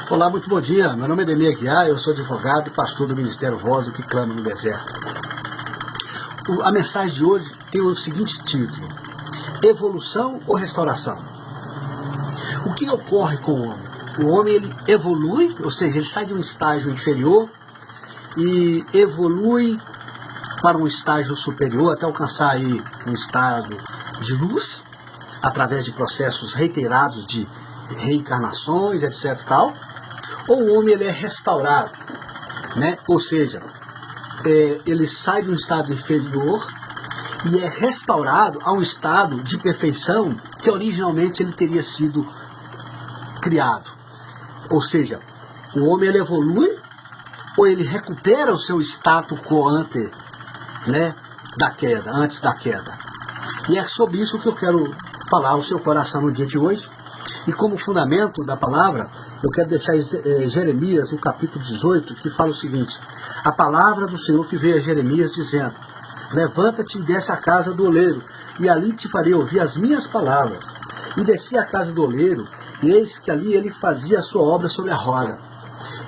Olá, muito bom dia. Meu nome é Demir Aguiar, eu sou advogado e pastor do Ministério Voz, o que clama no deserto. A mensagem de hoje tem o seguinte título: evolução ou restauração? O que ocorre com o homem? O homem ele evolui, ou seja, ele sai de um estágio inferior e evolui para um estágio superior até alcançar aí um estado de luz, através de processos reiterados de reencarnações, etc. tal. Ou o homem ele é restaurado, né? Ou seja, ele sai de um estado inferior e é restaurado a um estado de perfeição que originalmente ele teria sido criado. Ou seja, o homem ele evolui ou ele recupera o seu status quo ante, né, da queda, antes da queda. E é sobre isso que eu quero falar ao seu coração no dia de hoje. E como fundamento da palavra, eu quero deixar Jeremias, no capítulo 18, que fala o seguinte: a palavra do Senhor que veio a Jeremias dizendo: levanta-te e desce à casa do oleiro, e ali te farei ouvir as minhas palavras. E desci à casa do oleiro, e eis que ali ele fazia a sua obra sobre a roda.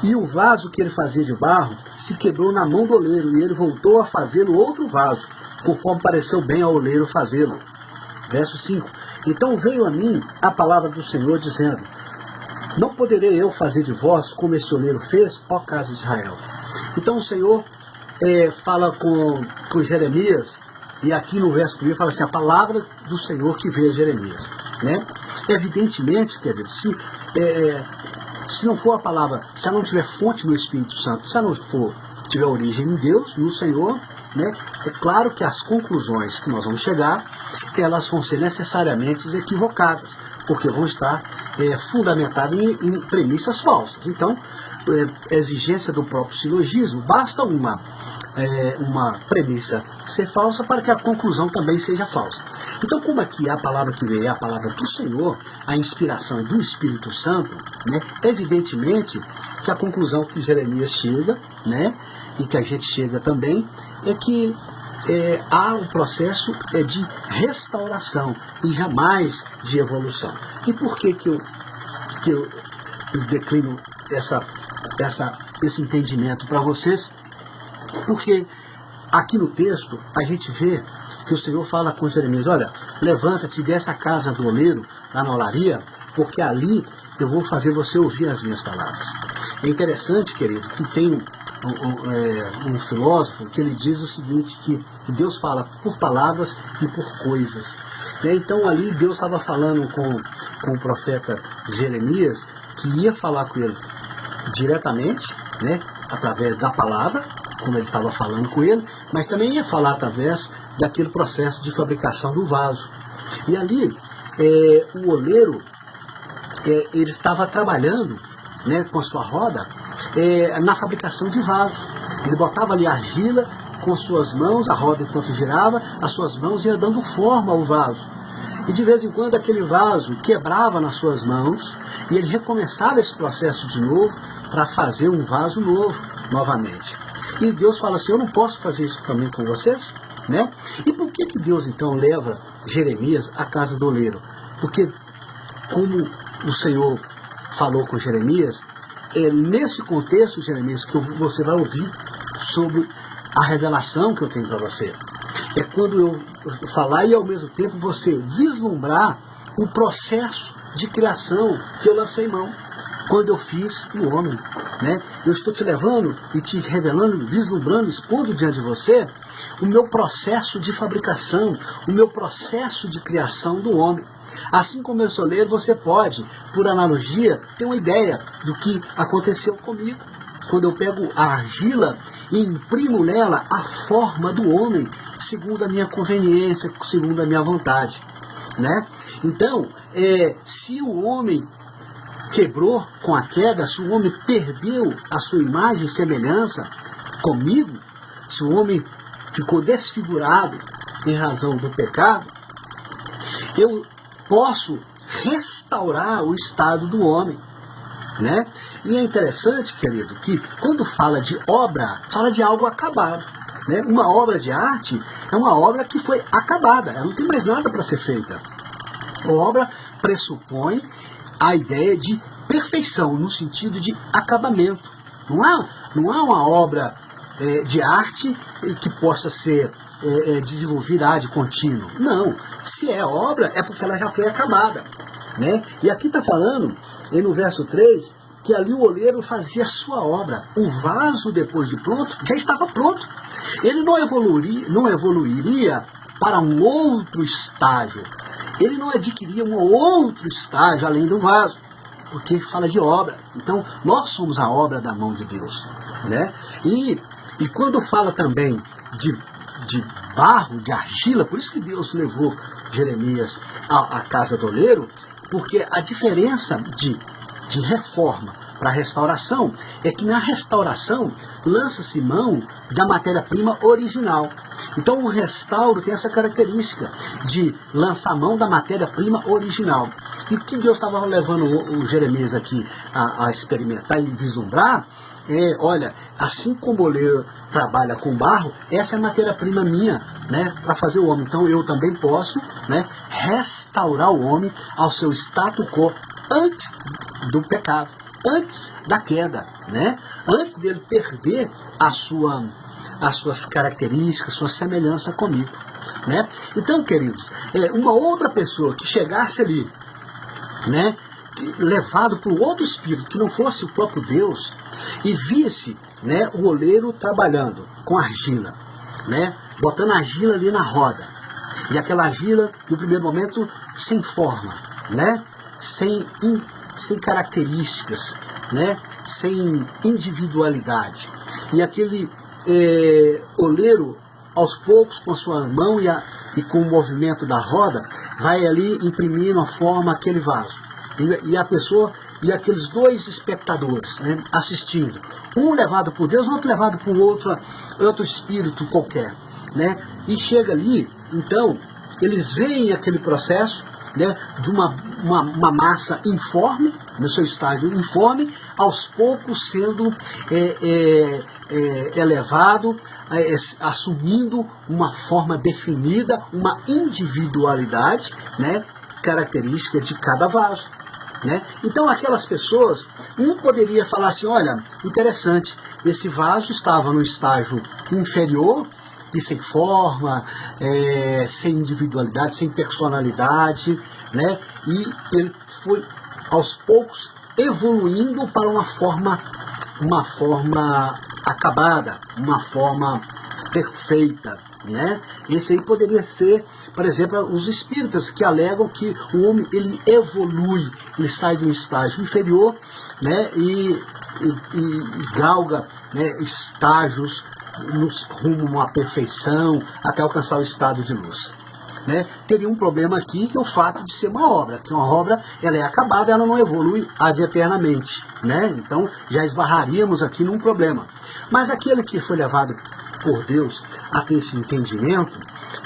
E o vaso que ele fazia de barro se quebrou na mão do oleiro, e ele voltou a fazê-lo outro vaso, conforme pareceu bem ao oleiro fazê-lo. Verso 5. Então veio a mim a palavra do Senhor, dizendo: não poderei eu fazer de vós como este oleiro fez, ó casa de Israel. Então o Senhor fala com Jeremias, e aqui no verso 1 fala assim: a palavra do Senhor que veio a Jeremias. Né? Evidentemente, querido, se não for a palavra, se ela não tiver fonte no Espírito Santo, se ela não tiver origem em Deus, no Senhor, né, é claro que as conclusões que nós vamos chegar, elas vão ser necessariamente equivocadas, porque vão estar fundamentadas em premissas falsas. Então, exigência do próprio silogismo, basta uma premissa ser falsa para que a conclusão também seja falsa. Então, como aqui a palavra que veio é a palavra do Senhor, a inspiração do Espírito Santo, né, evidentemente que a conclusão que Jeremias chega, né, e que a gente chega também, é que há um processo de restauração e jamais de evolução. E por que eu declino esse entendimento para vocês? Porque aqui no texto a gente vê que o Senhor fala com Jeremias: olha, levanta-te dessa casa do oleiro, lá na olaria, porque ali eu vou fazer você ouvir as minhas palavras. É interessante, querido, que tem um filósofo que ele diz o seguinte, que Deus fala por palavras e por coisas. Então ali Deus estava falando com o profeta Jeremias, que ia falar com ele diretamente, né, através da palavra, como ele estava falando com ele, mas também ia falar através daquele processo de fabricação do vaso. E ali o oleiro ele estava trabalhando, né, com a sua roda na fabricação de vasos. Ele botava ali argila com suas mãos, a roda enquanto girava, as suas mãos iam dando forma ao vaso. E de vez em quando aquele vaso quebrava nas suas mãos e ele recomeçava esse processo de novo para fazer um vaso novo novamente. E Deus fala assim: eu não posso fazer isso também com vocês? Né? E por que Deus então leva Jeremias à casa do oleiro? Porque, como o Senhor falou com Jeremias, é nesse contexto, Jeremias, que você vai ouvir sobre a revelação que eu tenho para você. É quando eu falar e ao mesmo tempo você vislumbrar o processo de criação que eu lancei mão quando eu fiz o homem. Né? Eu estou te levando e te revelando, vislumbrando, expondo diante de você o meu processo de fabricação, o meu processo de criação do homem. Assim como eu sou oleiro, você pode, por analogia, ter uma ideia do que aconteceu comigo. Quando eu pego a argila e imprimo nela a forma do homem, segundo a minha conveniência, segundo a minha vontade. Né? Então, se o homem quebrou com a queda, se o homem perdeu a sua imagem e semelhança comigo, se o homem ficou desfigurado em razão do pecado, eu posso restaurar o estado do homem. Né? E é interessante, querido, que quando fala de obra, fala de algo acabado. Né? Uma obra de arte é uma obra que foi acabada, ela não tem mais nada para ser feita. A obra pressupõe a ideia de perfeição, no sentido de acabamento. Não há uma obra de arte que possa ser desenvolvida de contínuo. Não. Se é obra, é porque ela já foi acabada. Né? E aqui está falando, no verso 3, que ali o oleiro fazia a sua obra. O vaso, depois de pronto, já estava pronto. Ele não evoluiria para um outro estágio. Ele não adquiria um outro estágio além do vaso, porque fala de obra. Então, nós somos a obra da mão de Deus. Né? E quando fala também de barro, de argila, por isso que Deus levou Jeremias à casa do oleiro, porque a diferença de reforma para restauração é que na restauração lança-se mão da matéria-prima original. Então o restauro tem essa característica de lançar mão da matéria-prima original. E o que Deus estava levando o Jeremias aqui a experimentar e vislumbrar olha, assim como o oleiro trabalha com barro, essa é a matéria-prima minha, né, para fazer o homem. Então eu também posso, né, restaurar o homem ao seu status quo antes do pecado, antes da queda, né, antes dele perder as suas características, sua semelhança comigo. Né? Então, queridos, uma outra pessoa que chegasse ali, né, levado por outro espírito que não fosse o próprio Deus, e visse, né, o oleiro trabalhando com argila, né, botando argila ali na roda, e aquela argila, no primeiro momento, sem forma, né, sem características, né, sem individualidade, e aquele oleiro, aos poucos, com a sua mão e com o movimento da roda, vai ali imprimindo a forma aquele vaso, e a pessoa e aqueles dois espectadores, né, assistindo, um levado por Deus, outro levado por outro espírito qualquer, né, e chega ali, então, eles veem aquele processo, né, de uma massa informe, no seu estágio informe, aos poucos sendo elevado, assumindo uma forma definida, uma individualidade, né, característica de cada vaso. Né? Então aquelas pessoas, um poderia falar assim, olha, interessante, esse vaso estava no estágio inferior e sem forma, sem individualidade, sem personalidade, né? E ele foi aos poucos evoluindo para uma forma acabada, uma forma perfeita. Né? Esse aí poderia ser, por exemplo, os espíritas que alegam que o homem ele evolui, ele sai de um estágio inferior, né, e galga, né, estágios rumo à perfeição até alcançar o estado de luz. Né? Teria um problema aqui, que é o fato de ser uma obra, que uma obra ela é acabada, ela não evolui ad eternamente. Né? Então já esbarraríamos aqui num problema. Mas aquele que foi levado por Deus a ter esse entendimento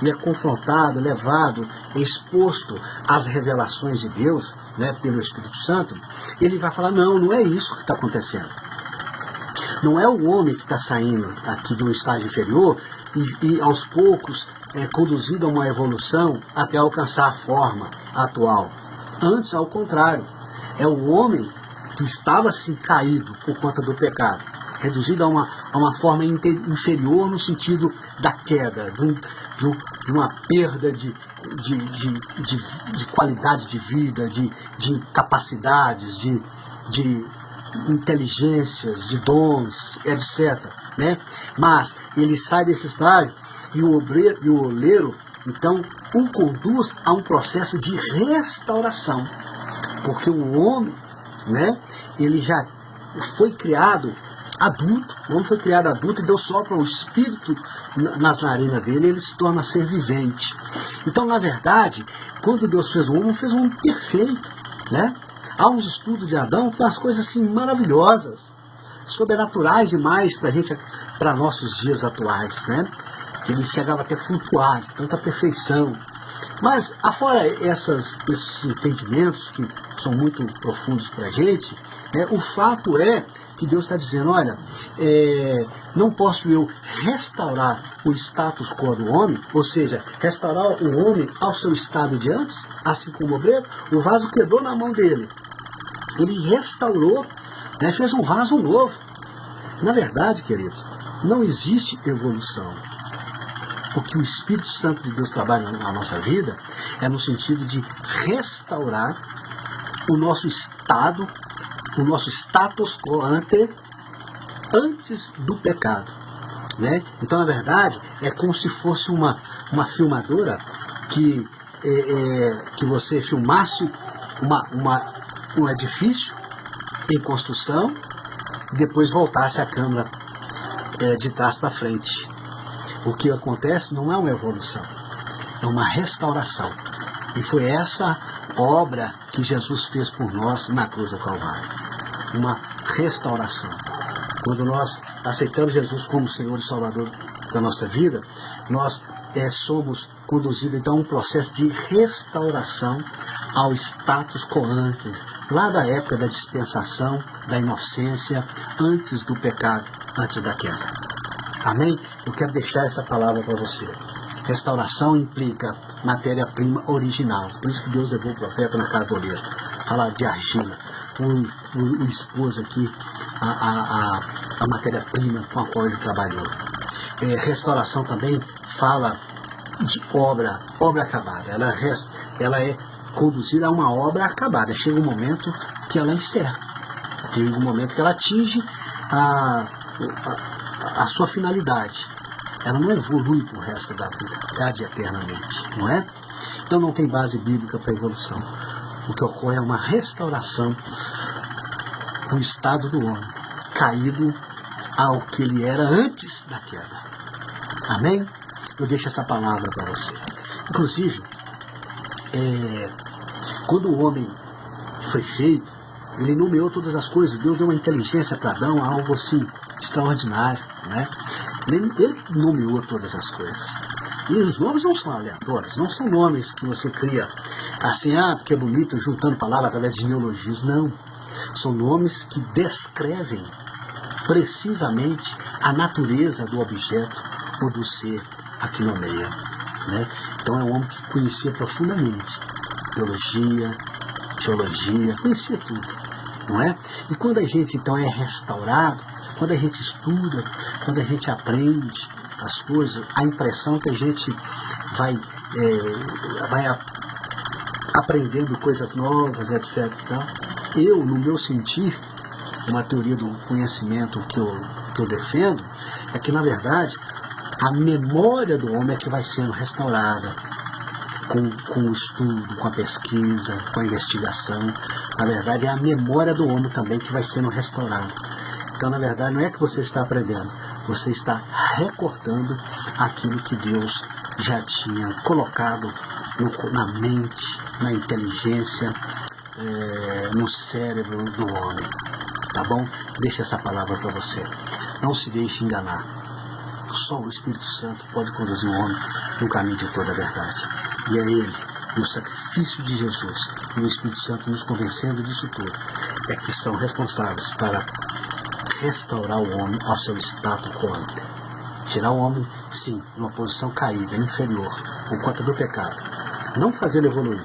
e é confrontado, levado, exposto às revelações de Deus, né, pelo Espírito Santo, ele vai falar, não é isso que está acontecendo. Não é o homem que está saindo aqui de um estágio inferior e aos poucos conduzido a uma evolução até alcançar a forma atual. Antes, ao contrário, é o homem que estava assim caído por conta do pecado, reduzido a uma forma inferior no sentido da queda, de uma perda de qualidade de vida, de capacidades, de inteligências, de dons, etc. Né? Mas ele sai desse estágio e o oleiro, então, o conduz a um processo de restauração. Porque o homem, né, ele já foi criado adulto, o homem foi criado adulto e Deus sopra o espírito nas narinas dele, ele se torna ser vivente. Então, na verdade, quando Deus fez o homem fez um homem perfeito. Né? Há uns estudos de Adão que são as coisas assim maravilhosas, sobrenaturais demais para nossos dias atuais. Né? Que ele chegava até a flutuar de tanta perfeição. Mas, afora esses entendimentos que são muito profundos para a gente, o fato é que Deus está dizendo, olha, não posso eu restaurar o status quo do homem, ou seja, restaurar o homem ao seu estado de antes, assim como o obreiro, o vaso quebrou na mão dele. Ele restaurou, né, fez um vaso novo. Na verdade, queridos, não existe evolução. O que o Espírito Santo de Deus trabalha na nossa vida é no sentido de restaurar o nosso estado, o nosso status quo antes do pecado. Né? Então, na verdade, é como se fosse uma filmadora que você filmasse um edifício em construção e depois voltasse a câmera de trás para frente. O que acontece não é uma evolução, é uma restauração. E foi essa obra que Jesus fez por nós na cruz do Calvário. Uma restauração. Quando nós aceitamos Jesus como Senhor e Salvador da nossa vida, nós somos conduzidos então a um processo de restauração ao status quo ante, lá da época da dispensação, da inocência, antes do pecado, antes da queda. Amém? Eu quero deixar essa palavra para você. Restauração implica matéria-prima original. Por isso que Deus levou o profeta na casa do oleiro. Falar de argila. O expôs aqui a matéria-prima com a qual ele trabalhou. Restauração também fala de obra acabada. Ela é conduzida a uma obra acabada. Chega um momento que ela encerra. Chega um momento que ela atinge a sua finalidade. Ela não evolui para o resto da vida, eternamente, não é? Então não tem base bíblica para a evolução. O que ocorre é uma restauração do estado do homem, caído ao que ele era antes da queda. Amém? Eu deixo essa palavra para você. Inclusive, quando o homem foi feito, ele nomeou todas as coisas. Deus deu uma inteligência para Adão, algo assim extraordinário, né? Ele nomeou todas as coisas. E os nomes não são aleatórios, não são nomes que você cria assim, porque é bonito, juntando palavras através de neologismos. Não. São nomes que descrevem precisamente a natureza do objeto ou do ser a que nomeia. Né? Então é um homem que conhecia profundamente biologia, geologia, conhecia tudo. Não é? E quando a gente então é restaurado, quando a gente estuda, quando a gente aprende as coisas, a impressão que a gente vai aprendendo coisas novas, etc. Então, eu, no meu sentir, uma teoria do conhecimento que eu defendo, é que, na verdade, a memória do homem é que vai sendo restaurada com o estudo, com a pesquisa, com a investigação. Na verdade, é a memória do homem também que vai sendo restaurada. Então, na verdade, não é que você está aprendendo, você está recortando aquilo que Deus já tinha colocado na mente, na inteligência, no cérebro do homem. Tá bom? Deixa essa palavra para você. Não se deixe enganar. Só o Espírito Santo pode conduzir o homem no caminho de toda a verdade. E é Ele, e o sacrifício de Jesus, e o Espírito Santo nos convencendo disso tudo, é que são responsáveis para restaurar o homem ao seu status quo ante. Tirar o homem, sim, numa posição caída, inferior, por conta do pecado. Não fazê-lo evoluir,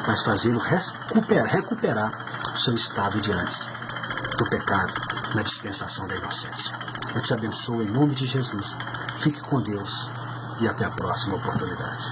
mas fazê-lo recuperar o seu estado de antes do pecado, na dispensação da inocência. Eu te abençoo em nome de Jesus. Fique com Deus e até a próxima oportunidade.